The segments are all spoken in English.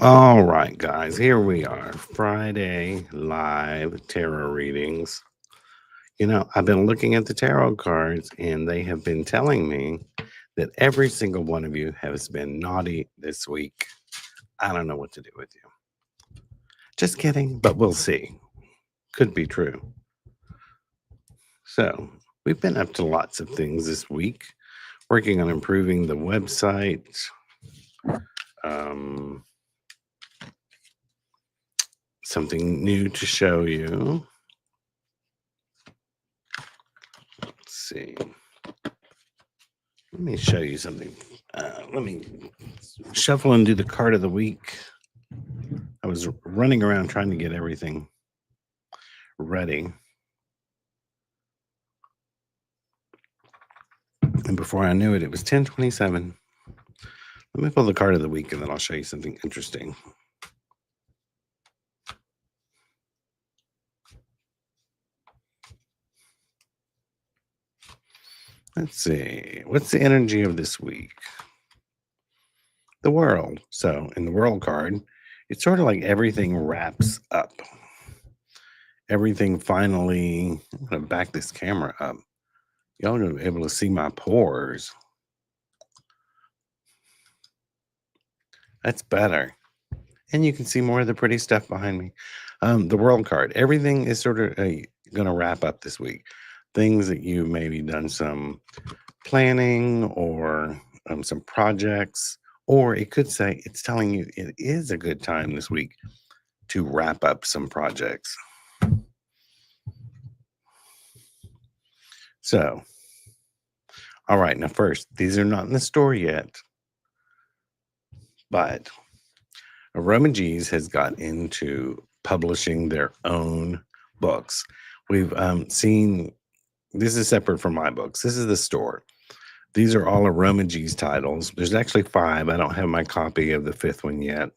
All right, guys, here we are. Friday live tarot readings. I've been looking at the tarot cards and they have been telling me that every single one of you has been naughty this week. I don't know what to do with you. Just kidding, but we'll see. Could be true. So, we've been up to lots of things this week, working on improving the website. Um, Something new to show you. Let's see. Let me show you something. Let me shuffle and do the card of the week. I was running around trying to get everything ready. And before I knew it, it was 10:27. Let me pull the card of the week and then I'll show you something interesting. Let's see. What's the energy of this week? The world. So, in the world card, it's sort of like everything wraps up. Everything finally, I'm going to back this camera up. Y'all are going to be able to see my pores. That's better. And you can see more of the pretty stuff behind me. The world card. Everything is sort of going to wrap up this week. Things that you maybe done some planning or some projects, or it could say it's telling you it is a good time this week to wrap up some projects. So, all right, now first, these are not in the store yet, but aromaG's has got into publishing their own books. We've seen, this is separate from my books. This is the store. These are all aromaG's titles. There's actually 5. I don't have my copy of the 5th one yet.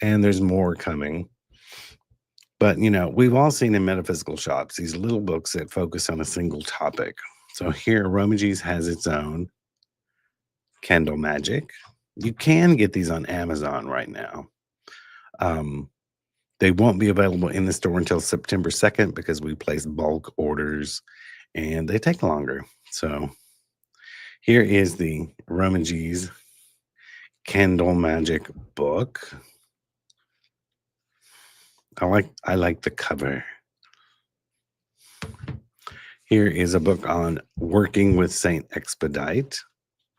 And there's more coming. But, we've all seen in metaphysical shops these little books that focus on a single topic. So here, aromaG's has its own Candle Magic. You can get these on Amazon right now. They won't be available in the store until September 2nd because we place bulk orders and they take longer. So here is the aromaG's Candle Magic book. I like the cover. Here is a book on working with Saint Expedite,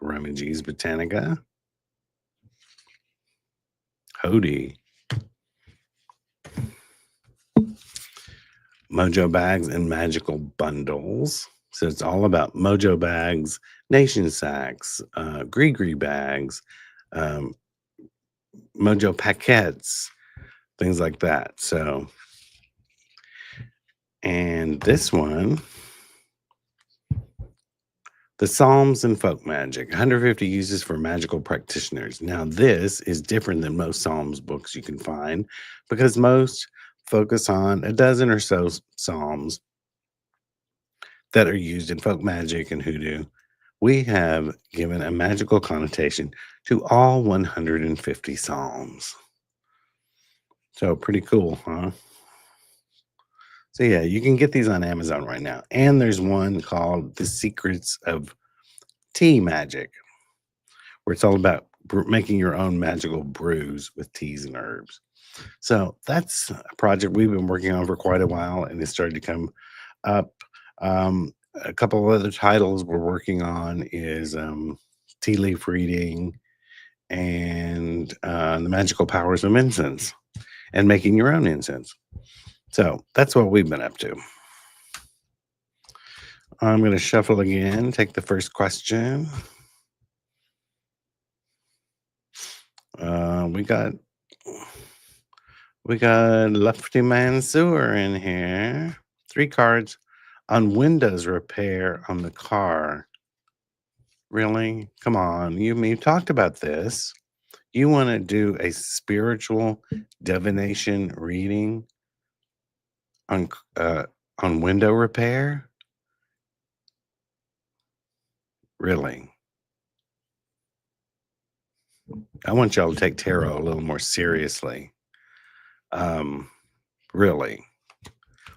aromaG's Botanica. Hody. Mojo bags and magical bundles. So it's all about mojo bags, nation sacks, gree bags, mojo paquettes, things like that. So, and this one, the Psalms and Folk Magic, 150 uses for magical practitioners. Now, this is different than most Psalms books you can find because most focus on a dozen or so Psalms that are used in folk magic and hoodoo. We have given a magical connotation to all 150 Psalms. So, pretty cool, huh? So, yeah, you can get these on Amazon right now. And there's one called The Secrets of Tea Magic, where it's all about making your own magical brews with teas and herbs. So that's a project we've been working on for quite a while, and it started to come up. A couple of other titles we're working on is tea leaf reading and the magical powers of incense and making your own incense. So that's what we've been up to. I'm going to shuffle again, take the first question. We got Lefty Man Sewer in here. 3 cards on Windows repair on the car. Really? Come on. You talked about this. You want to do a spiritual divination reading on window repair? Really? I want y'all to take tarot a little more seriously. Um, really.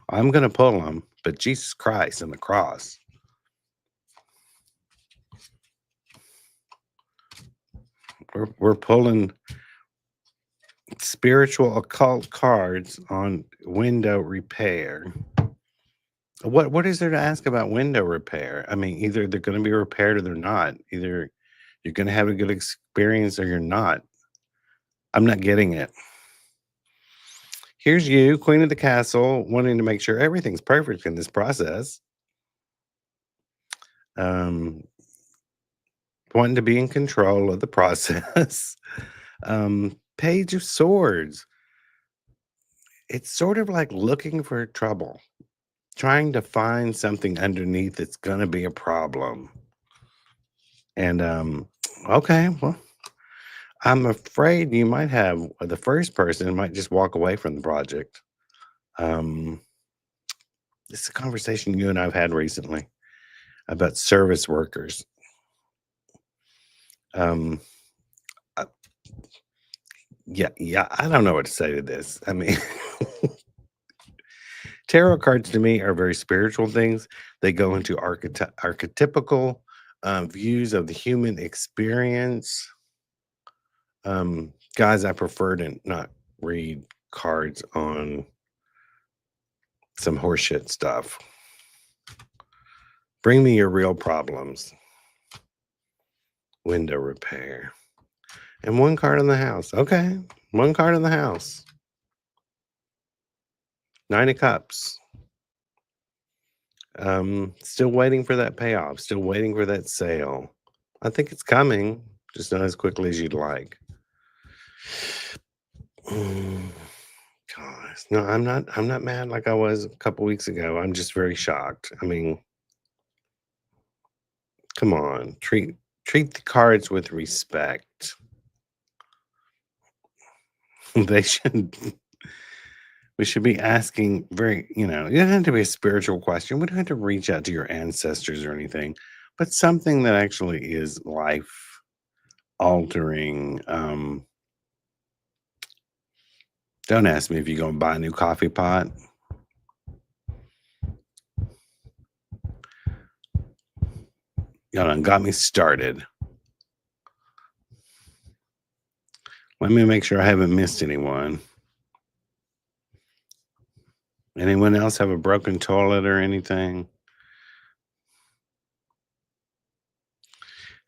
I'm gonna pull them, but Jesus Christ and the cross. We're pulling spiritual occult cards on window repair. What is there to ask about window repair? I mean, either they're going to be repaired or they're not. Either you're going to have a good experience or you're not. I'm not getting it. Here's you, queen of the castle, wanting to make sure everything's perfect in this process. Um, wanting to be in control of the process. Page of Swords. It's sort of like looking for trouble, trying to find something underneath that's going to be a problem. And okay, well, I'm afraid you might have the first person might just walk away from the project. This is a conversation you and I've had recently about service workers. Um, uh, yeah, I don't know what to say to this. I mean, tarot cards to me are very spiritual things. They go into archetypical views of the human experience. Guys, I prefer to not read cards on some horseshit stuff. Bring me your real problems. Window repair. And one card in the house. Okay. One card in the house. 9 of Cups. Still waiting for that payoff. Still waiting for that sale. I think it's coming, just not as quickly as you'd like. Gosh, no, I'm not mad like I was a couple weeks ago. I'm just very shocked. I mean, come on, treat the cards with respect. They should. We should be asking very, you don't have to be a spiritual question. We don't have to reach out to your ancestors or anything, but something that actually is life altering. Don't ask me if you're gonna buy a new coffee pot. Y'all done got me started. Let me make sure I haven't missed anyone. Anyone else have a broken toilet or anything?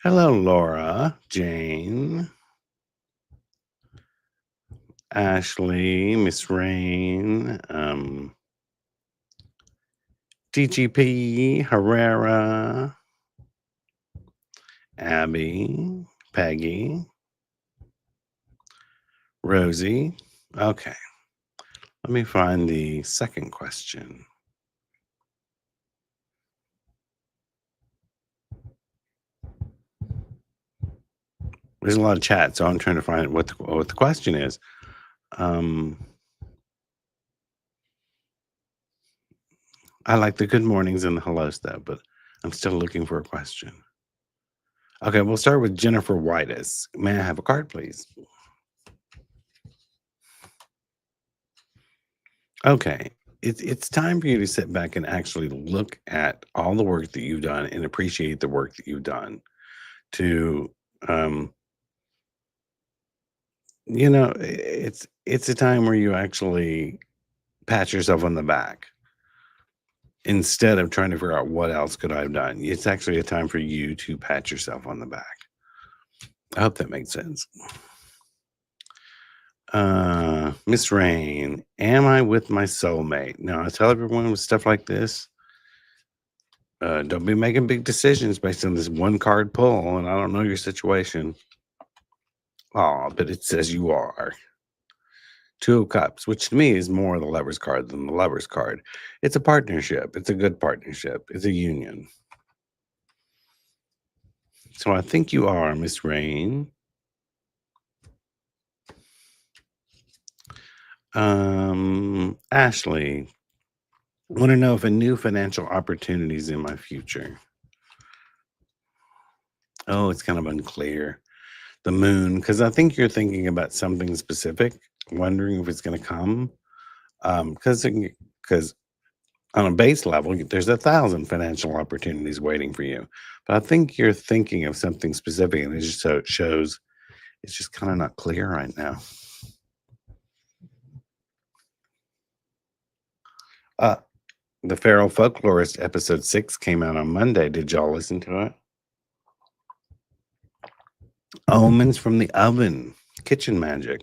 Hello, Laura, Jane, Ashley, Miss Rain, DGP, Herrera, Abby, Peggy, Rosie. Okay. Let me find the second question. There's a lot of chat, so I'm trying to find what the question is. I like the good mornings and the hello stuff, but I'm still looking for a question. Okay, we'll start with Jennifer Whitus. May I have a card, please? Okay. It's time for you to sit back and actually look at all the work that you've done and appreciate the work that you've done to it's a time where you actually pat yourself on the back instead of trying to figure out what else could I have done. It's actually a time for you to pat yourself on the back. I hope that makes sense. Miss Rain, am I with my soulmate? Now, I tell everyone with stuff like this, don't be making big decisions based on this one card pull, and I don't know your situation. Oh, but it says you are. 2 of Cups, which to me is more the Lover's card than the Lover's card. It's a partnership. It's a good partnership. It's a union. So I think you are, Miss Rain. Ashley, want to know if a new financial opportunity is in my future. Oh, it's kind of unclear. the moon, because I think you're thinking about something specific, wondering if it's going to come. Because on a base level, there's 1,000 financial opportunities waiting for you. But I think you're thinking of something specific, and it just so it shows it's just kind of not clear right now. Uh, the Feral Folklorist episode 6 came out on Monday. Did y'all listen to it? Omens from the oven, kitchen magic.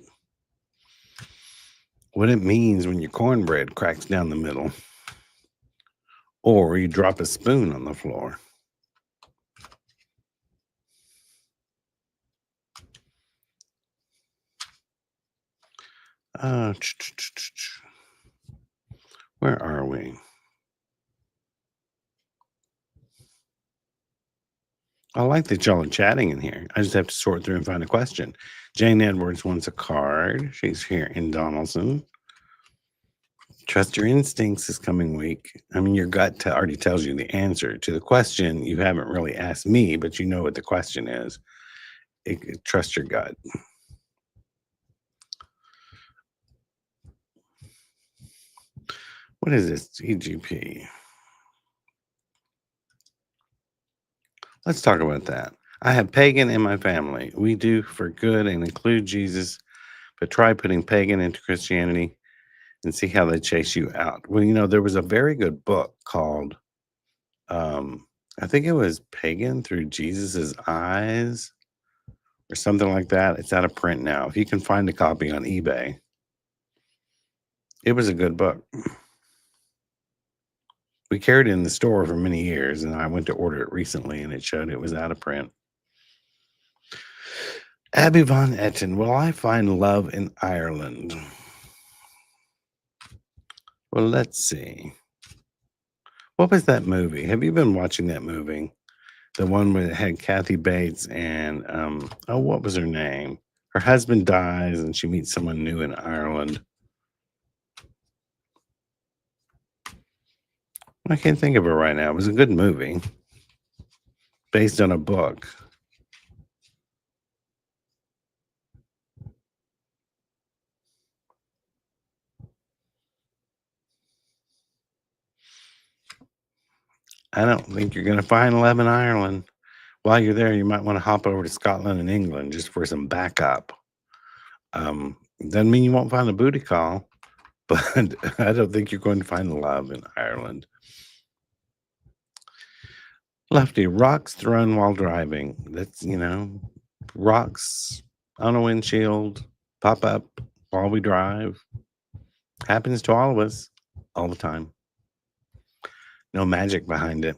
What it means when your cornbread cracks down the middle, or you drop a spoon on the floor. Uh, where are we? I like that y'all are chatting in here. I just have to sort through and find a question. Jane Edwards wants a card. She's here in Donaldson. Trust your instincts this coming week. I mean, your gut already tells you the answer to the question. You haven't really asked me, but you know what the question is. Trust your gut. What is this? EGP. Let's talk about that. I have pagan in my family. We do for good and include Jesus, but try putting pagan into Christianity and see how they chase you out. Well, there was a very good book called, I think it was Pagan Through Jesus's Eyes or something like that. It's out of print now. If you can find a copy on eBay, it was a good book. We carried it in the store for many years, and I went to order it recently, and it showed it was out of print. Abby Von Etten, will I find love in Ireland? Well, let's see. What was that movie? Have you been watching that movie? The one where it had Kathy Bates and, what was her name? Her husband dies, and she meets someone new in Ireland. I can't think of it right now. It was a good movie based on a book. I don't think you're going to find love in Ireland. While you're there, you might want to hop over to Scotland and England just for some backup. Doesn't mean you won't find a booty call, but I don't think you're going to find love in Ireland. Lefty, rocks thrown while driving. That's, rocks on a windshield pop up while we drive. Happens to all of us all the time. No magic behind it.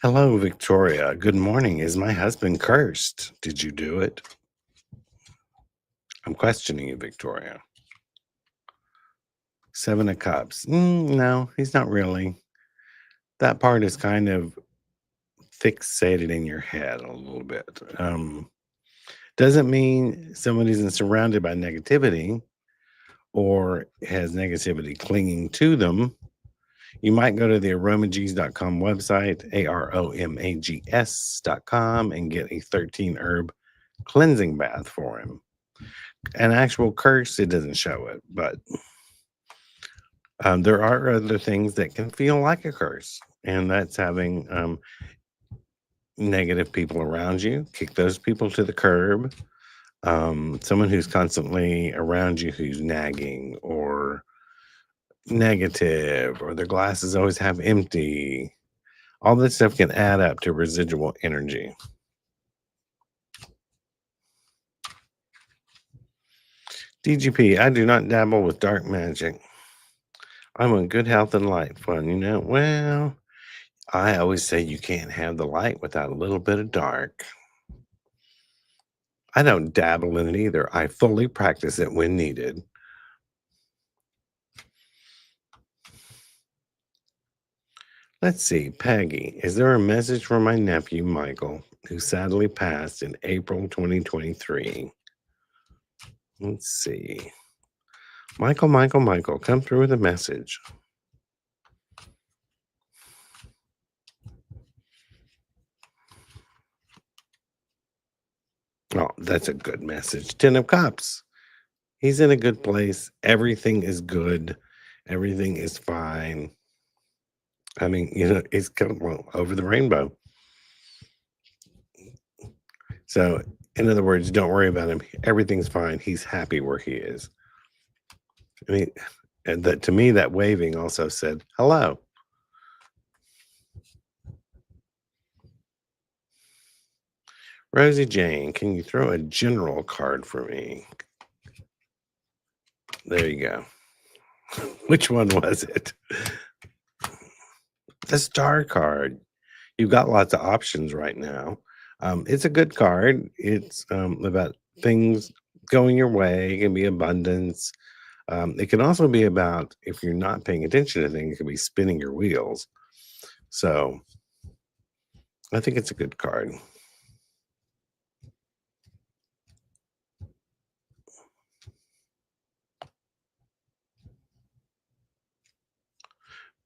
Hello, Victoria. Good morning. Is my husband cursed? Did you do it? I'm questioning you, Victoria. 7 of Cups. No, he's not really. That part is kind of fixated in your head a little bit. Doesn't mean somebody isn't surrounded by negativity or has negativity clinging to them. You might go to the aromaG's.com website, aromags.com, and get a 13 herb cleansing bath for him. An actual curse, it doesn't show it, but there are other things that can feel like a curse, and that's having negative people around you. Kick those people to the curb. Someone who's constantly around you who's nagging or negative, or their glasses always have empty. All this stuff can add up to residual energy. DGP, I do not dabble with dark magic. I want good health and light fun, Well, I always say you can't have the light without a little bit of dark. I don't dabble in it either. I fully practice it when needed. Let's see, Peggy, is there a message for my nephew, Michael, who sadly passed in April 2023? Let's see. Michael, come through with a message. Oh, that's a good message. 10 of Cups. He's in a good place. Everything is good. Everything is fine. I mean, it's come well, over the rainbow. So, in other words, don't worry about him. Everything's fine. He's happy where he is. I mean, and that to me, that waving also said hello. Rosie Jane, can you throw a general card for me? There you go. Which one was it? The star card. You've got lots of options right now. It's a good card. It's about things going your way. It can be abundance. It can also be about if you're not paying attention to things, it can be spinning your wheels. So I think it's a good card.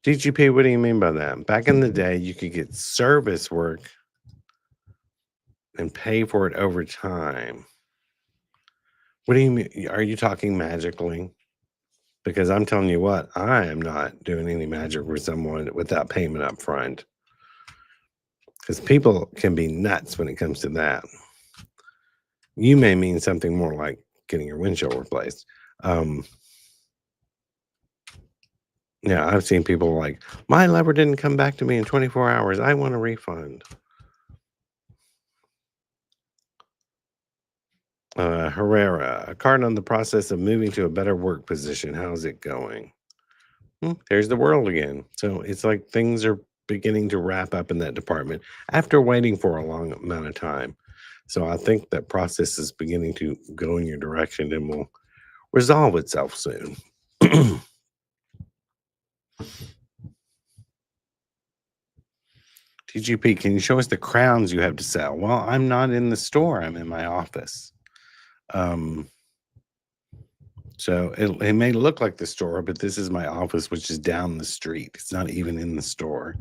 DGP, what do you mean by that? Back in the day, you could get service work and pay for it over time. What do you mean? Are you talking magically? Because I'm telling you what, I am not doing any magic for someone without payment up front. Because people can be nuts when it comes to that. You may mean something more like getting your windshield replaced. Yeah, I've seen people like, my lever didn't come back to me in 24 hours. I want a refund. Herrera, a card on the process of moving to a better work position. How's it going? There's the world again. So it's like things are beginning to wrap up in that department after waiting for a long amount of time. So I think that process is beginning to go in your direction and will resolve itself soon. TGP, can you show us the crowns you have to sell? Well, I'm not in the store. I'm in my office. So it may look like the store, but this is my office, which is down the street. It's not even in the store.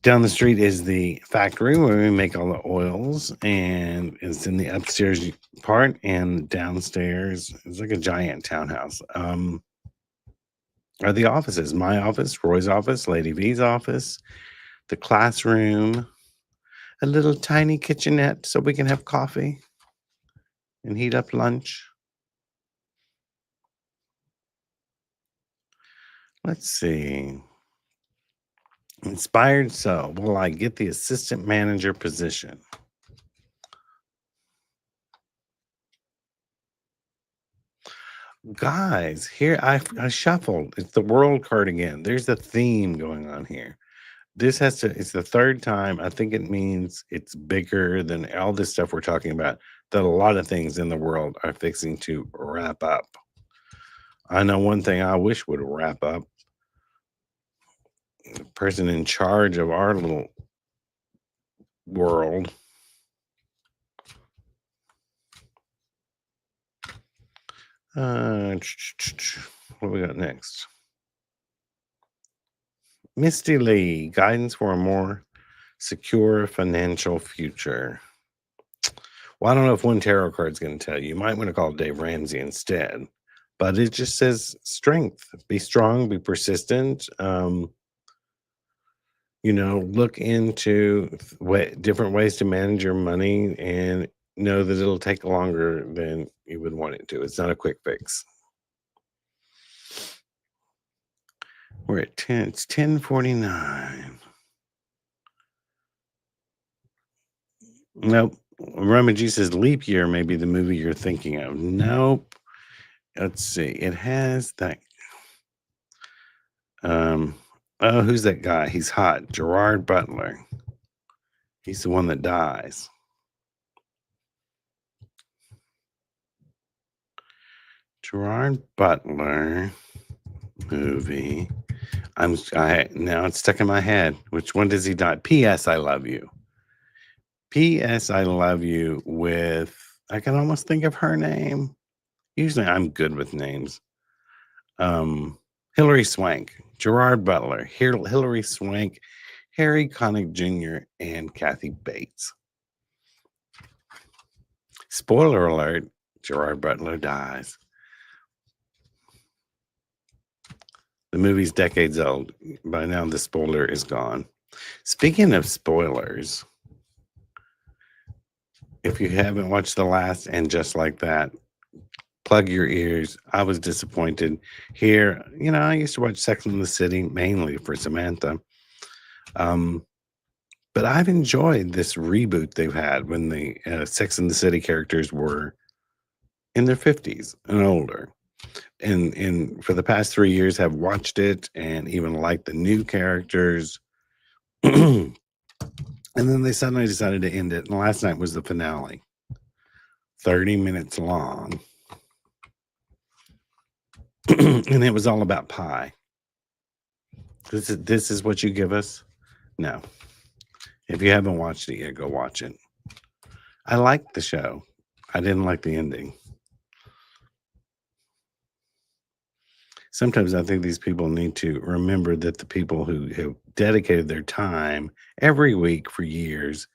Down the street is the factory where we make all the oils, and it's in the upstairs part, and downstairs it's like a giant townhouse. Are the offices my office, Roy's office, Lady V's office, the classroom, a little tiny kitchenette so we can have coffee and heat up lunch. Let's see. Inspired so. Will I get the assistant manager position? Guys, here I shuffled. It's the world card again. There's a theme going on here. It's the third time. I think it means it's bigger than all this stuff we're talking about, that a lot of things in the world are fixing to wrap up. I know one thing I wish would wrap up. The person in charge of our little world. What do we got next? Misty Lee, guidance for a more secure financial future. Well, I don't know if one tarot card's going to tell you. You might want to call Dave Ramsey instead. But it just says strength. Be strong, be persistent. Look into different ways to manage your money and know that it'll take longer than you would want it to. It's not a quick fix. We're at 10. It's 10:49. Nope. aromaG's says leap year may be the movie you're thinking of. Nope. Let's see. It has that. Who's that guy? He's hot. Gerard Butler. He's the one that dies. Gerard Butler movie. Now it's stuck in my head. Which one does he die? P.S. I love you. P.S. I love you with, I can almost think of her name. Usually I'm good with names. Hilary Swank, Gerard Butler, Hilary Swank, Harry Connick Jr., and Kathy Bates. Spoiler alert, Gerard Butler dies. The movie's decades old. By now, the spoiler is gone. Speaking of spoilers, if you haven't watched The Last and Just Like That, plug your ears. I was disappointed here. I used to watch Sex and the City mainly for Samantha. Um, but I've enjoyed this reboot they've had when the Sex and the City characters were in their 50s and older. And for the past 3 years, have watched it and even liked the new characters. And then they suddenly decided to end it. And last night was the finale, 30 minutes long. And it was all about pie. This is what you give us? No. If you haven't watched it yet, go watch it. I liked the show. I didn't like the ending. Sometimes I think these people need to remember that the people who have dedicated their time every week for years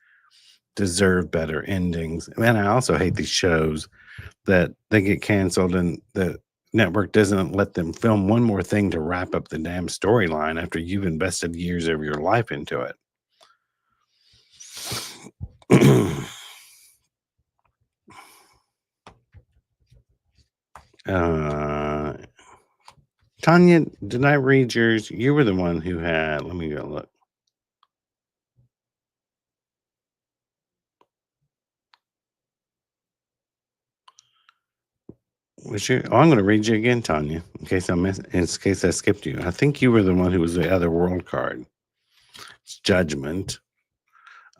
deserve better endings. And I also hate these shows that they get canceled and the network doesn't let them film one more thing to wrap up the damn storyline after you've invested years of your life into it. Tanya, did I read yours? You were the one who had, let me go look. I'm going to read you again, Tanya, in case I skipped you. I think you were the one who was the other world card. It's Judgment.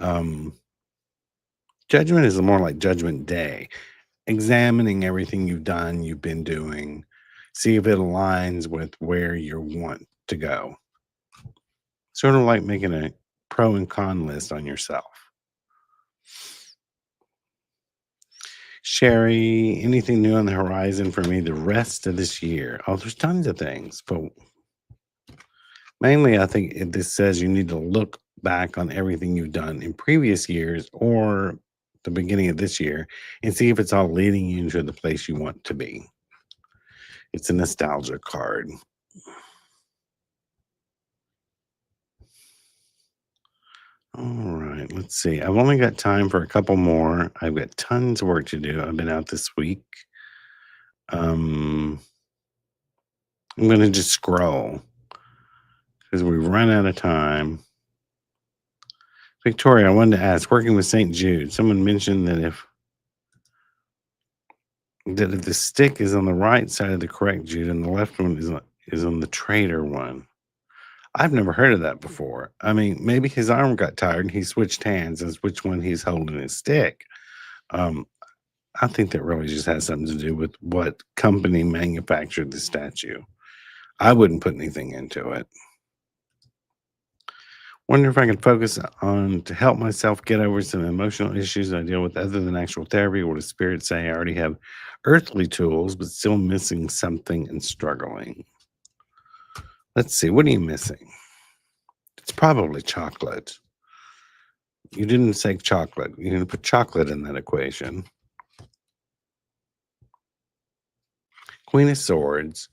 Judgment is more like Judgment Day, examining everything you've been doing, see if it aligns with where you want to go. Sort of like making a pro and con list on yourself. Sherry, anything new on the horizon for me the rest of this year? Oh, there's tons of things, but mainly I think this says you need to look back on everything you've done in previous years or the beginning of this year and see if it's all leading you to the place you want to be. It's a nostalgia card. All right, let's see. I've only got time for a couple more. I've got tons of work to do. I've been out this week. I'm going to just scroll because we've run out of time. Victoria, I wanted to ask, working with St. Jude, someone mentioned that if the stick is on the right side of the correct Jude and the left one is on the traitor one. I've never heard of that before. I mean, maybe his arm got tired and he switched hands as which one he's holding his stick. I think that really just has something to do with what company manufactured the statue. I wouldn't put anything into it. Wonder if I can focus on to help myself get over some emotional issues I deal with other than actual therapy. What does spirit say? I already have earthly tools, but still missing something and struggling. Let's see. What are you missing? It's probably chocolate. You didn't say chocolate. You didn't put chocolate in that equation. Queen of Swords.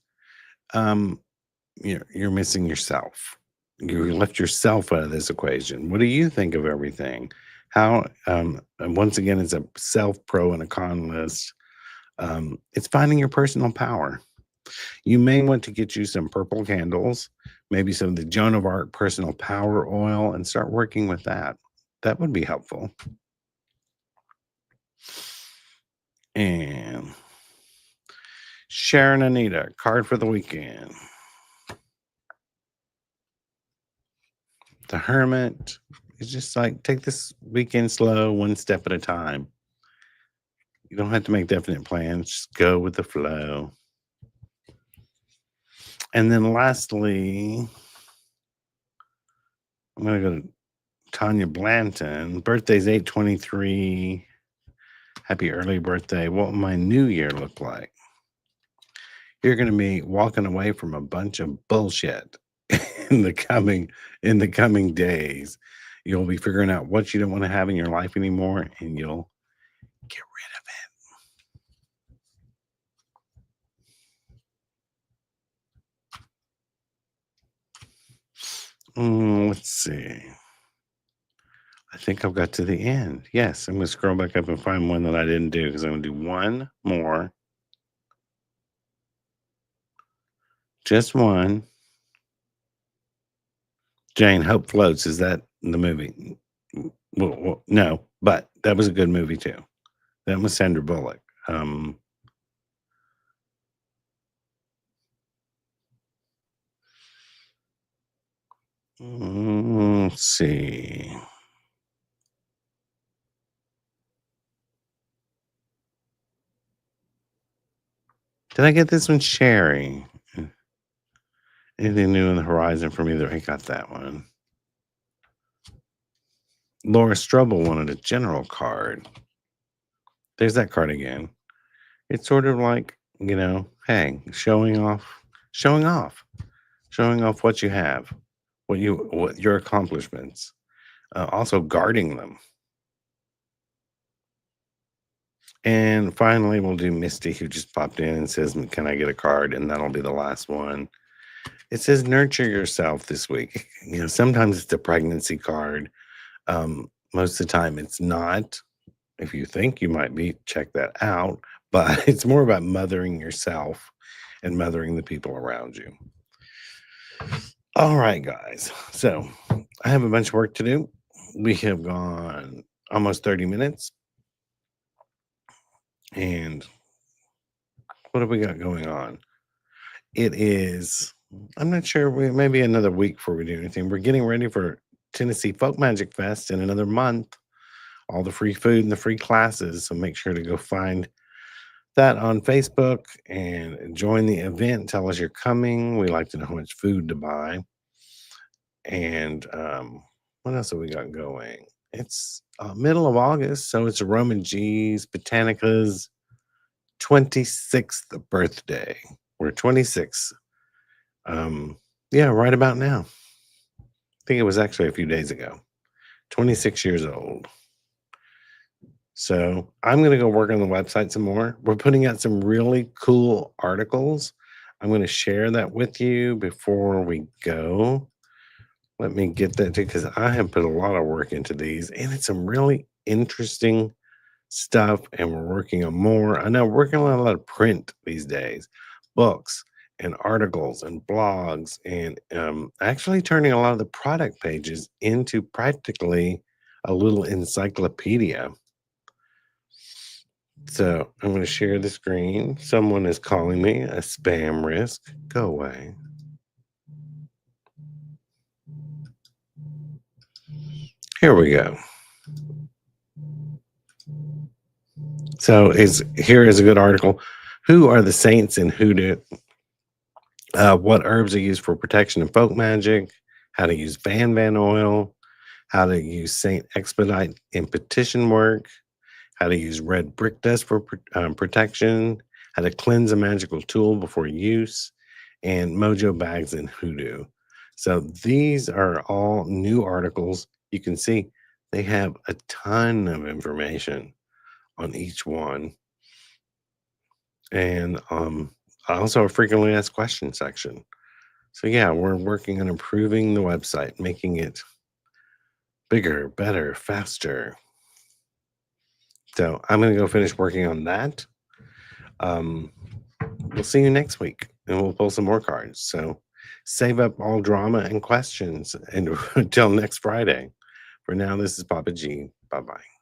You're missing yourself. You left yourself out of this equation. What do you think of everything? How? And once again, it's a self pro and a con list. It's finding your personal power. You may want to get you some purple candles, maybe some of the Joan of Arc personal power oil, and start working with that. That would be helpful. And Sharon Anita, card for the weekend. The Hermit is just like, take this weekend slow, one step at a time. You don't have to make definite plans. Just go with the flow. And then lastly, I'm going to go to Tanya Blanton. Birthday's 8/23. Happy early birthday. What will my new year look like? You're going to be walking away from a bunch of bullshit in the coming days. You'll be figuring out what you don't want to have in your life anymore, and you'll Get rid of it. Let's see. I think I've got to the end. Yes, I'm going to scroll back up and find one that I didn't do because I'm going to do one more. Just one. Jane, Hope Floats. Is that the movie? Well, no, but that was a good movie too. That was Sandra Bullock. Let's see. Did I get this one? Sherry. Anything new on the horizon for me? There, I got that one. Laura Strobel wanted a general card. There's that card again. It's sort of like, hey, showing off what you have, what your accomplishments, also guarding them. And finally, we'll do Misty, who just popped in and says, "Can I get a card?" And that'll be the last one. It says, "Nurture yourself this week." Sometimes it's a pregnancy card. Most of the time, it's not. If you think you might be, check that out. But it's more about mothering yourself and mothering the people around you. All right, guys. So I have a bunch of work to do. We have gone almost 30 minutes. And what have we got going on? It is, I'm not sure, maybe another week before we do anything. We're getting ready for Tennessee Folk Magic Fest in another month. All the free food and the free classes. So make sure to go find that on Facebook and join the event. Tell us you're coming. We like to know how much food to buy. And what else have we got going? It's middle of August, so it's aromaG's Botanica's 26th birthday. We're 26. Yeah, right about now. I think it was actually a few days ago. 26 years old. So I'm going to go work on the website some more. We're putting out some really cool articles. I'm going to share that with you before we go. Let me get that too, because I have put a lot of work into these, and it's some really interesting stuff. And we're working on more. I know we're working on a lot of print these days, books and articles and blogs, and actually turning a lot of the product pages into practically a little encyclopedia. So I'm going to share the screen. Someone is calling me a spam risk. Go away. Here we go. So here is a good article. Who are the saints in hoodoo? What herbs are used for protection in folk magic? How to use Van oil? How to use Saint Expedite in petition work? How to use red brick dust for protection? How to cleanse a magical tool before use? And mojo bags in hoodoo. So these are all new articles. You can see they have a ton of information on each one. And also a frequently asked questions section. So yeah, we're working on improving the website, making it bigger, better, faster. So I'm going to go finish working on that. We'll see you next week, and we'll pull some more cards. So save up all drama and questions and until next Friday. For now, this is Papa G. Bye-bye.